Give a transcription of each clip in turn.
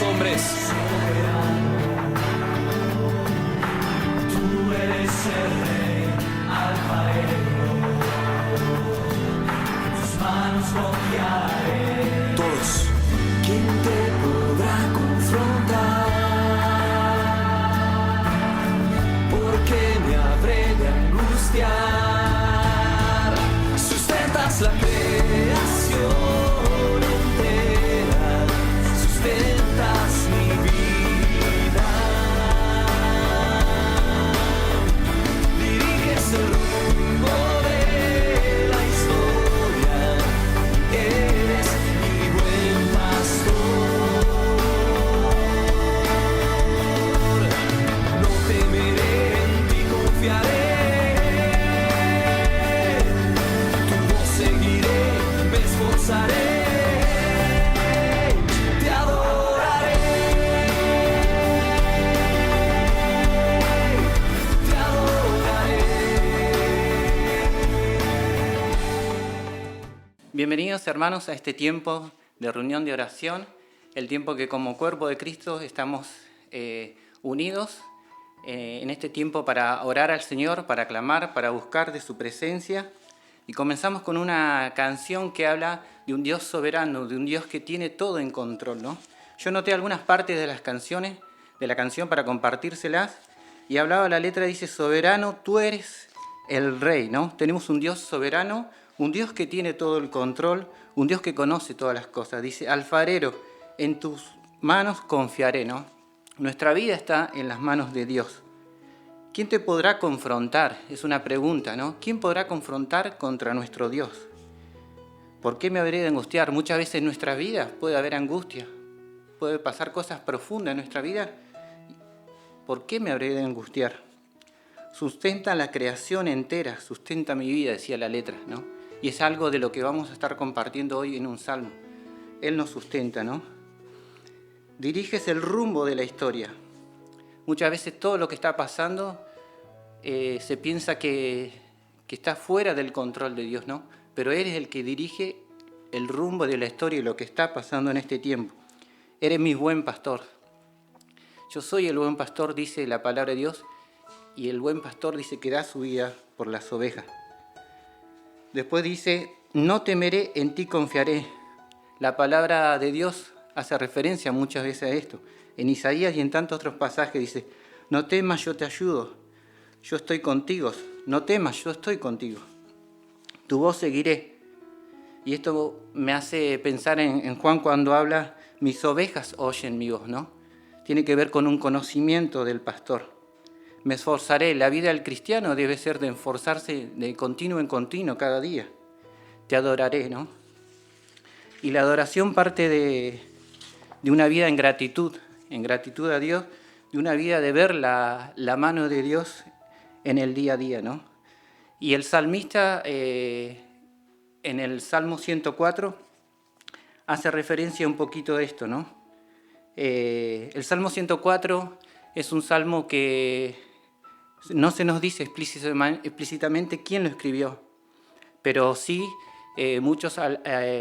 los hombres. Tú eres el rey alfarero, en tus manos confiaré. Todos. ¿Quién te podrá confrontar? ¿Por qué me habré de angustiar? Sustentas la creación entera, sustentas mi vida. Diriges el rumbo de la historia, eres mi buen pastor. No temeré, en ti confiaré. Tu voz seguiré, me esforzaré. Te adoraré. Te adoraré. Bienvenidos, hermanos, a este tiempo de reunión de oración, el tiempo que como cuerpo de Cristo estamos unidos en este tiempo para orar al Señor, para clamar, para buscar de su presencia. Y comenzamos con una canción que habla de un Dios soberano, de un Dios que tiene todo en control, ¿no? Yo noté algunas partes de las canciones, de la canción para compartírselas, y hablaba la letra, dice: soberano, tú eres el Rey, ¿no? Tenemos un Dios soberano, un Dios que tiene todo el control, un Dios que conoce todas las cosas. Dice: alfarero, en tus manos confiaré, ¿no? Nuestra vida está en las manos de Dios. ¿Quién te podrá confrontar? Es una pregunta, ¿no? ¿Quién podrá confrontar contra nuestro Dios? ¿Por qué me habré de angustiar? Muchas veces en nuestra vida puede haber angustia, puede pasar cosas profundas en nuestra vida. ¿Por qué me habré de angustiar? Sustenta la creación entera, sustenta mi vida, decía la letra, ¿no? Y es algo de lo que vamos a estar compartiendo hoy en un salmo. Él nos sustenta, ¿no? Diriges el rumbo de la historia. Muchas veces todo lo que está pasando se piensa que está fuera del control de Dios, ¿no? Pero eres el que dirige el rumbo de la historia y lo que está pasando en este tiempo. Eres mi buen pastor. Yo soy el buen pastor, dice la palabra de Dios, y el buen pastor dice que da su vida por las ovejas. Después dice: no temeré, en ti confiaré. La palabra de Dios hace referencia muchas veces a esto. En Isaías y en tantos otros pasajes dice: no temas, yo te ayudo, yo estoy contigo. No temas, yo estoy contigo. Tu voz seguiré. Y esto me hace pensar en Juan cuando habla: mis ovejas oyen mi voz, ¿no? Tiene que ver con un conocimiento del pastor. Me esforzaré. La vida del cristiano debe ser de esforzarse de continuo en continuo cada día. Te adoraré, ¿no? Y la adoración parte de una vida en gratitud a Dios, de una vida de ver la mano de Dios en el día a día, ¿no? Y el salmista en el Salmo 104 hace referencia un poquito de esto, ¿no? El Salmo 104 es un salmo que no se nos dice explícitamente quién lo escribió, pero sí muchos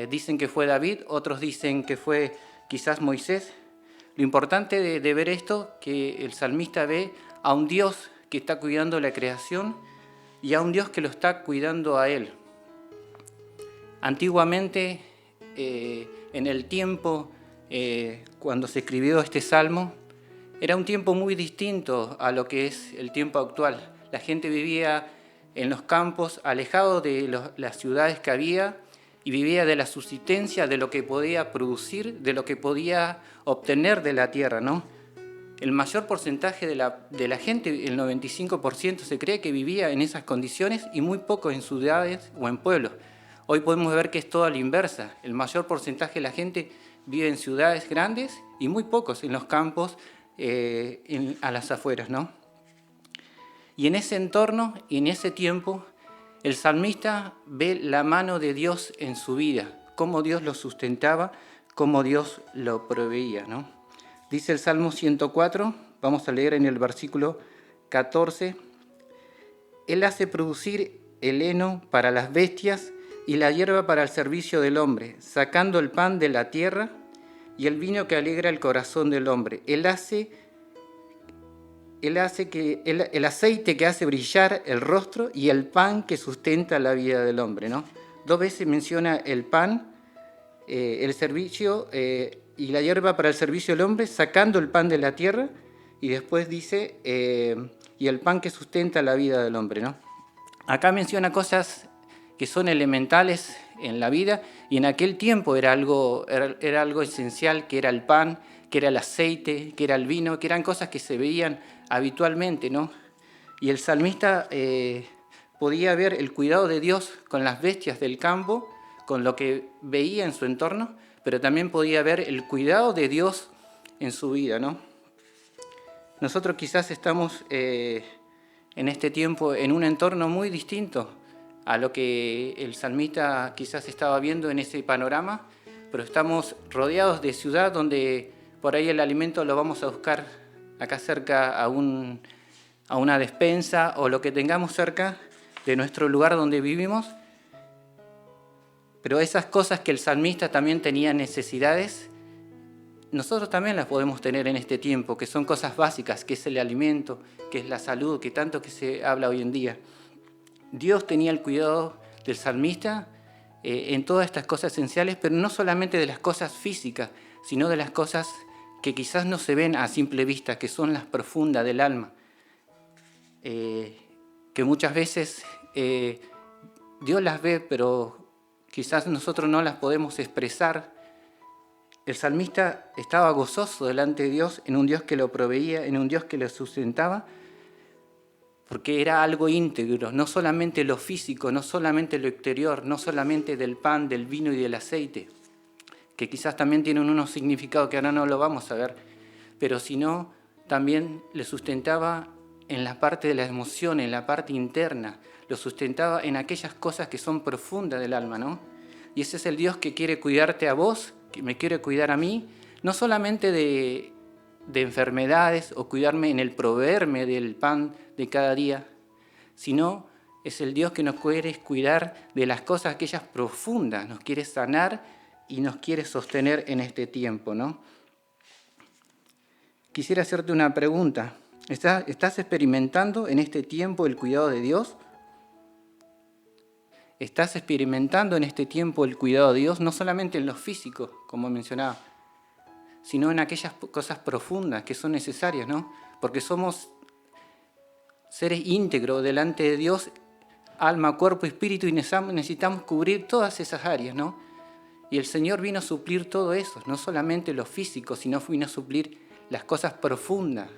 dicen que fue David, otros dicen que fue quizás Moisés. Lo importante de ver esto, que el salmista ve a un Dios que está cuidando la creación y a un Dios que lo está cuidando a él. Antiguamente, en el tiempo cuando se escribió este salmo, era un tiempo muy distinto a lo que es el tiempo actual. La gente vivía en los campos, alejado de las ciudades que había, y vivía de la subsistencia, de lo que podía producir, de lo que podía obtener de la tierra, ¿no? El mayor porcentaje de la gente, el 95%, se cree que vivía en esas condiciones y muy poco en ciudades o en pueblos. Hoy podemos ver que es todo a la inversa. El mayor porcentaje de la gente vive en ciudades grandes y muy pocos en los campos, a las afueras, ¿no? Y en ese entorno y en ese tiempo, el salmista ve la mano de Dios en su vida, cómo Dios lo sustentaba, cómo Dios lo proveía, ¿no? Dice el Salmo 104, vamos a leer en el versículo 14: Él hace producir el heno para las bestias y la hierba para el servicio del hombre, sacando el pan de la tierra y el vino que alegra el corazón del hombre. Él hace que el aceite que hace brillar el rostro y el pan que sustenta la vida del hombre, ¿no? 2 veces menciona el pan, el servicio y la hierba para el servicio del hombre, sacando el pan de la tierra, y después dice, y el pan que sustenta la vida del hombre, ¿no? Acá menciona cosas que son elementales en la vida, y en aquel tiempo era algo esencial, que era el pan, que era el aceite, que era el vino, que eran cosas que se veían habitualmente, ¿no? Y el salmista podía ver el cuidado de Dios con las bestias del campo, con lo que veía en su entorno, pero también podía ver el cuidado de Dios en su vida, ¿no? Nosotros quizás estamos en este tiempo en un entorno muy distinto a lo que el salmista quizás estaba viendo en ese panorama, pero estamos rodeados de ciudad donde por ahí el alimento lo vamos a buscar acá cerca a una despensa o lo que tengamos cerca de nuestro lugar donde vivimos. Pero esas cosas que el salmista también tenía necesidades, nosotros también las podemos tener en este tiempo, que son cosas básicas, que es el alimento, que es la salud, que tanto que se habla hoy en día. Dios tenía el cuidado del salmista en todas estas cosas esenciales, pero no solamente de las cosas físicas, sino de las cosas que quizás no se ven a simple vista, que son las profundas del alma, que muchas veces Dios las ve, pero quizás nosotros no las podemos expresar. El salmista estaba gozoso delante de Dios, en un Dios que lo proveía, en un Dios que lo sustentaba, porque era algo íntegro, no solamente lo físico, no solamente lo exterior, no solamente del pan, del vino y del aceite, que quizás también tienen unos significados que ahora no lo vamos a ver, pero sino también le sustentaba en la parte de la emoción, en la parte interna, lo sustentaba en aquellas cosas que son profundas del alma, ¿no? Y ese es el Dios que quiere cuidarte a vos, que me quiere cuidar a mí, no solamente de enfermedades o cuidarme en el proveerme del pan de cada día, sino es el Dios que nos quiere cuidar de las cosas aquellas profundas, nos quiere sanar y nos quiere sostener en este tiempo, ¿no? Quisiera hacerte una pregunta. ¿Estás experimentando en este tiempo el cuidado de Dios? ¿Estás experimentando en este tiempo el cuidado de Dios, no solamente en lo físico, como mencionaba, sino en aquellas cosas profundas que son necesarias, ¿no? Porque somos seres íntegros delante de Dios, alma, cuerpo, espíritu, y necesitamos cubrir todas esas áreas, ¿no? Y el Señor vino a suplir todo eso, no solamente lo físico, sino vino a suplir las cosas profundas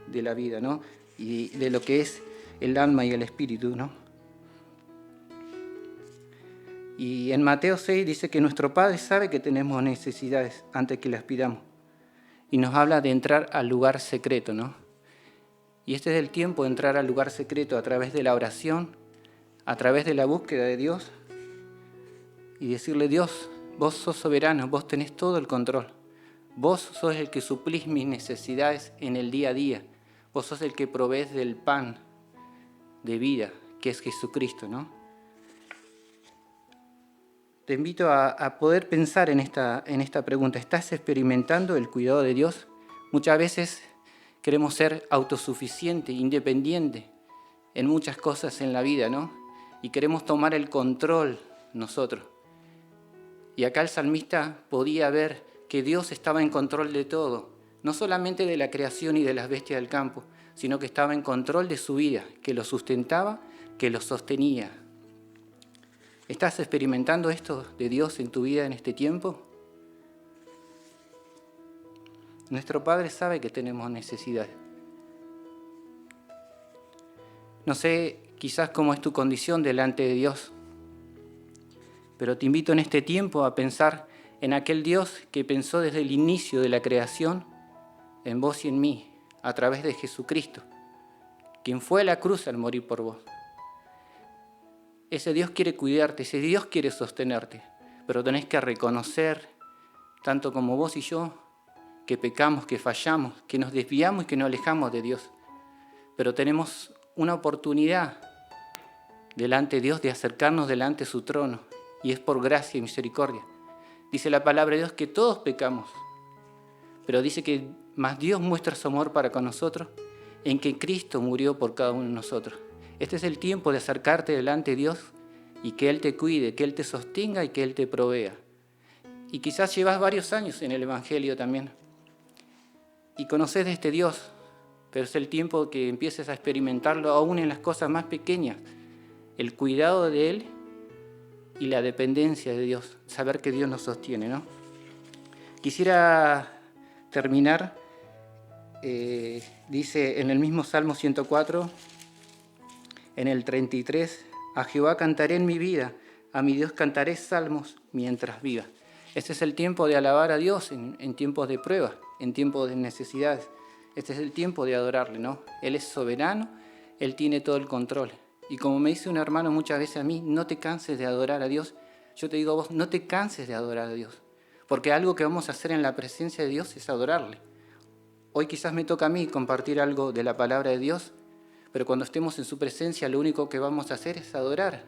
de la vida, ¿no? Y de lo que es el alma y el espíritu, ¿no? Y en Mateo 6 dice que nuestro Padre sabe que tenemos necesidades antes que las pidamos. Y nos habla de entrar al lugar secreto, ¿no? Y este es el tiempo de entrar al lugar secreto a través de la oración, a través de la búsqueda de Dios y decirle: Dios, vos sos soberano, vos tenés todo el control. Vos sos el que suplís mis necesidades en el día a día. Vos sos el que provees del pan de vida, que es Jesucristo, ¿no? Te invito a poder pensar en esta pregunta. ¿Estás experimentando el cuidado de Dios? Muchas veces queremos ser autosuficientes, independientes en muchas cosas en la vida, ¿no? Y queremos tomar el control nosotros. Y acá el salmista podía ver que Dios estaba en control de todo, no solamente de la creación y de las bestias del campo, sino que estaba en control de su vida, que lo sustentaba, que lo sostenía. ¿Estás experimentando esto de Dios en tu vida en este tiempo? Nuestro Padre sabe que tenemos necesidades. No sé quizás cómo es tu condición delante de Dios, pero te invito en este tiempo a pensar en aquel Dios que pensó desde el inicio de la creación en vos y en mí, a través de Jesucristo, quien fue a la cruz al morir por vos. Ese Dios quiere cuidarte, ese Dios quiere sostenerte, pero tenés que reconocer, tanto como vos y yo, que pecamos, que fallamos, que nos desviamos y que nos alejamos de Dios. Pero tenemos una oportunidad delante de Dios de acercarnos delante de su trono, y es por gracia y misericordia. Dice la palabra de Dios que todos pecamos pero dice que más Dios muestra su amor para con nosotros en que Cristo murió por cada uno de nosotros. Este es el tiempo de acercarte delante de Dios y que Él te cuide, que Él te sostenga y que Él te provea. Y quizás llevas varios años en el Evangelio también y conoces de este Dios, pero es el tiempo que empieces a experimentarlo aún en las cosas más pequeñas, el cuidado de Él y la dependencia de Dios, saber que Dios nos sostiene, ¿no? Quisiera terminar, dice en el mismo Salmo 104, en el 33, a Jehová cantaré en mi vida, a mi Dios cantaré salmos mientras viva. Este es el tiempo de alabar a Dios en tiempos de prueba, en tiempos de necesidades. Este es el tiempo de adorarle, ¿no? Él es soberano, Él tiene todo el control. Y como me dice un hermano muchas veces a mí, no te canses de adorar a Dios. Yo te digo a vos, no te canses de adorar a Dios. Porque algo que vamos a hacer en la presencia de Dios es adorarle. Hoy quizás me toca a mí compartir algo de la palabra de Dios, pero cuando estemos en su presencia lo único que vamos a hacer es adorar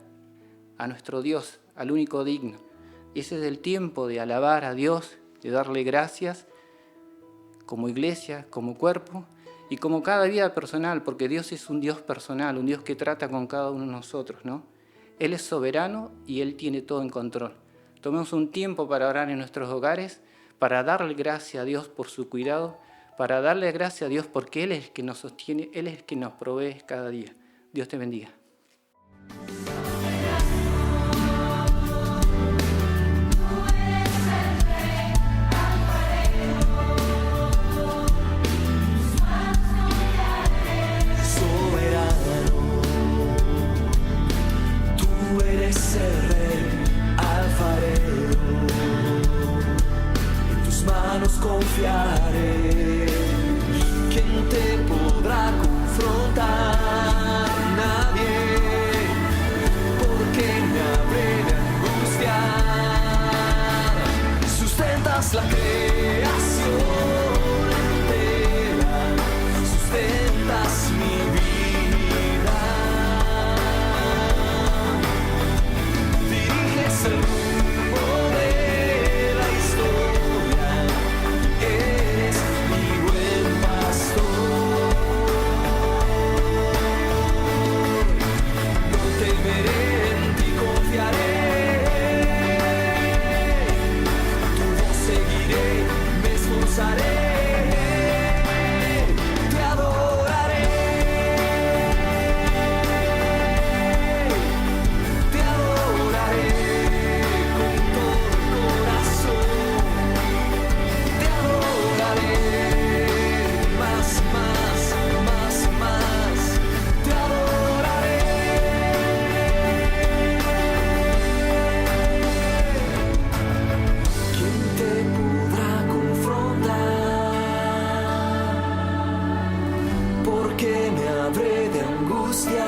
a nuestro Dios, al único digno. Y ese es el tiempo de alabar a Dios, de darle gracias como iglesia, como cuerpo y como cada vida personal, porque Dios es un Dios personal, un Dios que trata con cada uno de nosotros, ¿no? Él es soberano y Él tiene todo en control. Tomemos un tiempo para orar en nuestros hogares, para darle gracias a Dios por su cuidado, para darle gracias a Dios porque Él es el que nos sostiene, Él es el que nos provee cada día. Dios te bendiga. Confiaré. ¿Quién te podrá confrontar? Nadie, porque me habré de angustiar. Sustentas la creación entera, sustentas mi vida. Diriges el rumbo de la historia. Eres mi buen pastor. No temeré, en ti confiaré. Tu voz seguiré, me esforzaré. Te adoraré. Te adoraré con todo el corazón. Te adoraré más, más, más, más. Te adoraré. ¿Quién te podrá confrontar? Porque me habré de angustiar.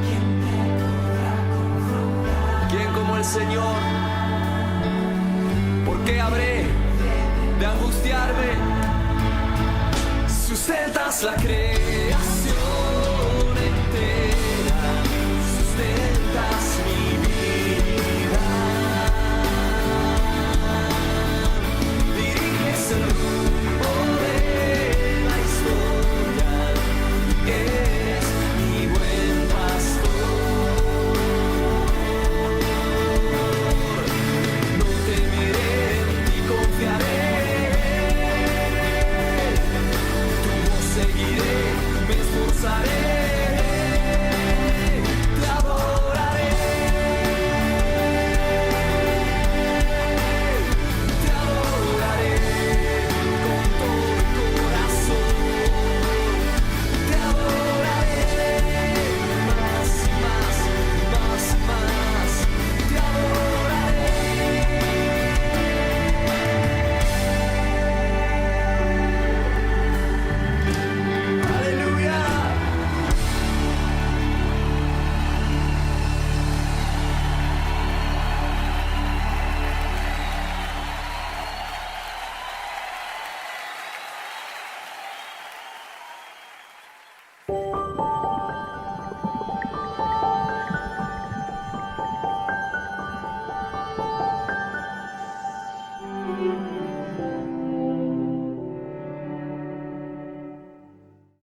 ¿Quién te podrá confrontar? ¿Quién como el Señor? ¿Por qué habré de angustiarme? Sustentas la creación.